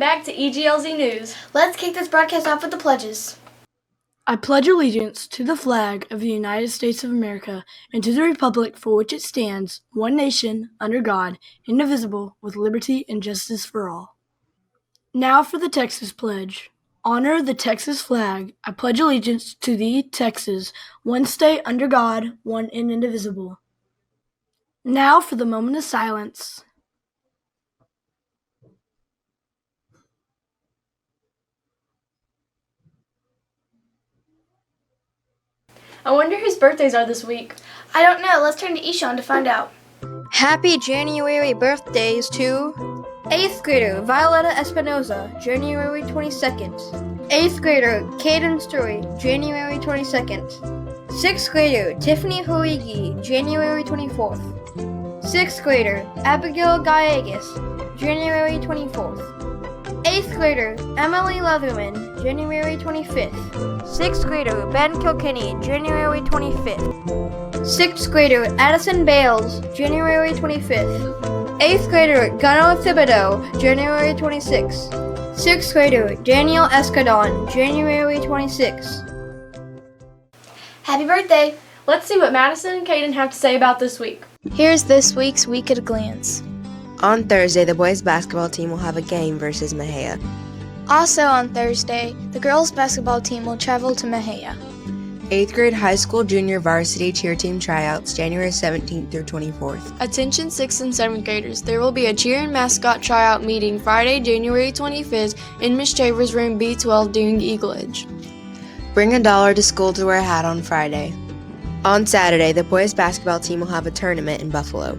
back to EGLZ News. Let's kick this broadcast off with the pledges. I pledge allegiance to the flag of the United States of America and to the republic for which it stands, one nation, under God, indivisible, with liberty and justice for all. Now for the Texas Pledge. Honor the Texas flag. I pledge allegiance to thee, Texas, one state under God, one and indivisible. Now for the moment of silence. I wonder whose birthdays are this week. I don't know. Let's turn to Ishan to find out. Happy January birthdays to 8th grader Violetta Espinoza, January 22nd. 8th grader Caden Story, January 22nd. 6th grader Tiffany Horigi, January 24th. 6th grader Abigail Gallegos, January 24th. 8th grader Emily Leatherman, January 25th. 6th grader Ben Kilkenny, January 25th. 6th grader Addison Bales, January 25th. 8th grader Gunnar Thibodeau, January 26th. 6th grader Daniel Escadon, January 26th. Happy birthday! Let's see what Madison and Caden have to say about this week. Here's this week's Week at a Glance. On Thursday, the boys' basketball team will have a game versus Mejia. Also on Thursday, the girls' basketball team will travel to Mejia. 8th grade high school junior varsity cheer team tryouts, January 17th through 24th. Attention 6th and 7th graders, there will be a cheer and mascot tryout meeting Friday, January 25th in Ms. Chambers' room B12 during EGLZ. Bring $1 to school to wear a hat on Friday. On Saturday, the boys' basketball team will have a tournament in Buffalo.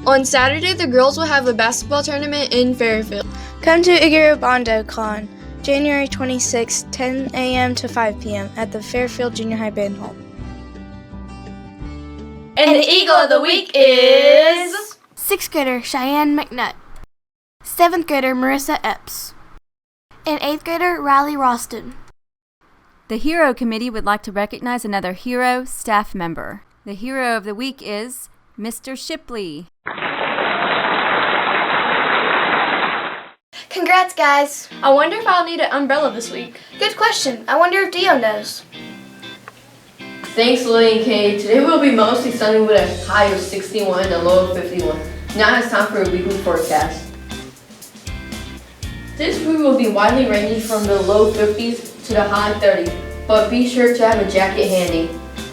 On Saturday, the girls will have a basketball tournament in Fairfield. Come to Igarabondo Con, January 26, 10 a.m. to 5 p.m. at the Fairfield Junior High Band Hall. And the Eagle of the Week is 6th grader Cheyenne McNutt. 7th grader Marissa Epps. And 8th grader Riley Roston. The Hero Committee would like to recognize another Hero staff member. The Hero of the Week is Mr. Shipley. Congrats, guys! I wonder if I'll need an umbrella this week. Good question. I wonder if Dio knows. Thanks, Lily and Kay. Today will be mostly sunny with a high of 61 and a low of 51. Now it's time for a weekly forecast. This week will be widely ranging from the low 50s to the high 30s, but be sure to have a jacket handy.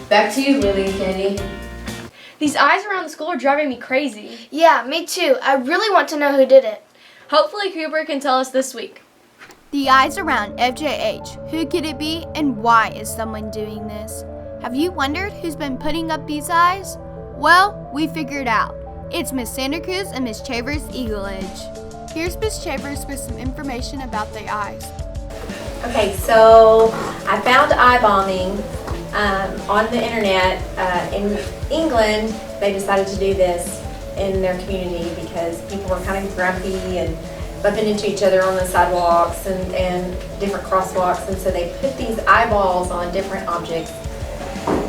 Back to you, Lily and Candy. These eyes around the school are driving me crazy. Yeah, me too. I really want to know who did it. Hopefully Cooper can tell us this week. The eyes around FJH. Who could it be and why is someone doing this? Have you wondered who's been putting up these eyes? Well, we figured out. It's Miss Santa Cruz and Miss Chavers Eagle Edge. Here's Miss Chavers with some information about the eyes. Okay, so I found eye bombing on the internet. In England, they decided to do this in their community because people were kind of grumpy and bumping into each other on the sidewalks and different crosswalks, and so they put these eyeballs on different objects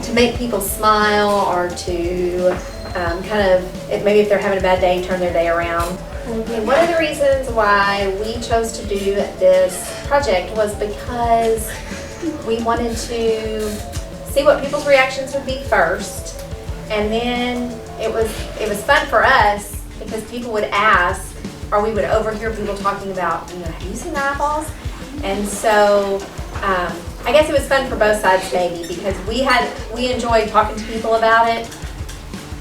to make people smile or to maybe if they're having a bad day, turn their day around. And one of the reasons why we chose to do this project was because we wanted to see what people's reactions would be first, and then it was fun for us because people would ask, or we would overhear people talking about, have you seen eyeballs? And so I guess it was fun for both sides maybe because we enjoyed talking to people about it,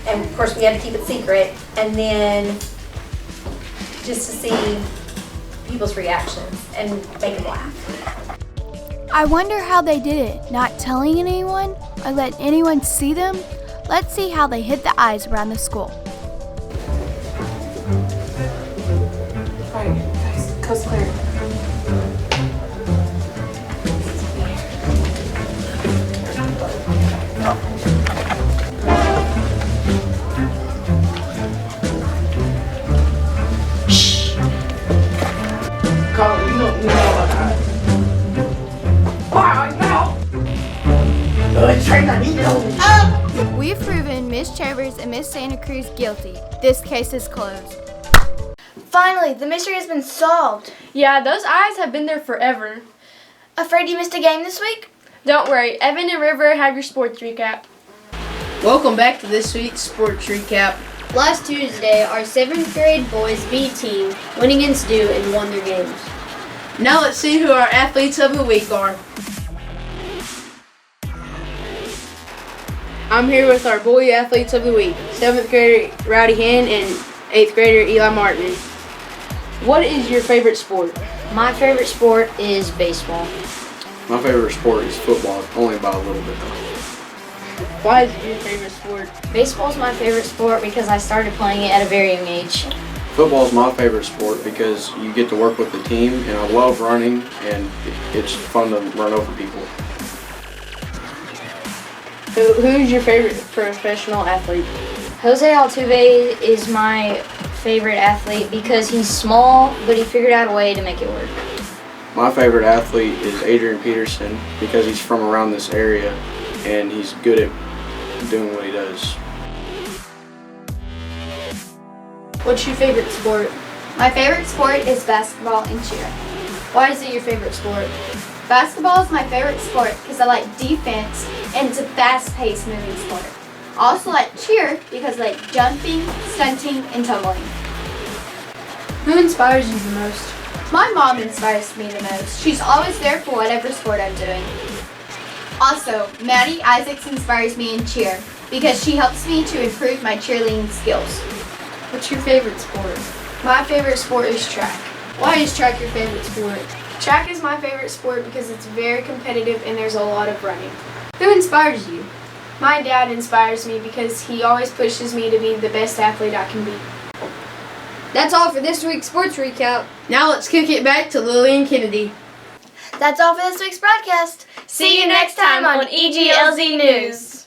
and of course we had to keep it secret, and then just to see people's reactions and make them laugh. I wonder how they did it, not telling anyone or letting anyone see them. Let's see how they hit the eyes around the school. All right, guys, coast clear. Carl, you know about that. We've proven Miss Chambers and Miss Santa Cruz guilty. This case is closed. Finally, the mystery has been solved. Yeah, those eyes have been there forever. Afraid you missed a game this week? Don't worry, Evan and River have your sports recap. Welcome back to this week's sports recap. Last Tuesday, our 7th grade boys B team went against Dew and won their games. Now let's see who our athletes of the week are. I'm here with our boy athletes of the week, 7th grader Rowdy Hen and 8th grader Eli Martin. What is your favorite sport? My favorite sport is baseball. My favorite sport is football, only by a little bit though. Why is it your favorite sport? Baseball is my favorite sport because I started playing it at a very young age. Football is my favorite sport because you get to work with the team, and I love running, and it's fun to run over people. Who's your favorite professional athlete? Jose Altuve is my favorite athlete because he's small, but he figured out a way to make it work. My favorite athlete is Adrian Peterson because he's from around this area, and he's good at doing what he does. What's your favorite sport? My favorite sport is basketball and cheer. Why is it your favorite sport? Basketball is my favorite sport because I like defense and it's a fast-paced moving sport. I also like cheer because I like jumping, stunting, and tumbling. Who inspires you the most? My mom inspires me the most. She's always there for whatever sport I'm doing. Also, Maddie Isaacs inspires me in cheer because she helps me to improve my cheerleading skills. What's your favorite sport? My favorite sport is track. Why is track your favorite sport? Track is my favorite sport because it's very competitive and there's a lot of running. Who inspires you? My dad inspires me because he always pushes me to be the best athlete I can be. That's all for this week's sports recap. Now let's kick it back to Lillian Kennedy. That's all for this week's broadcast. See you next time on EGLZ News.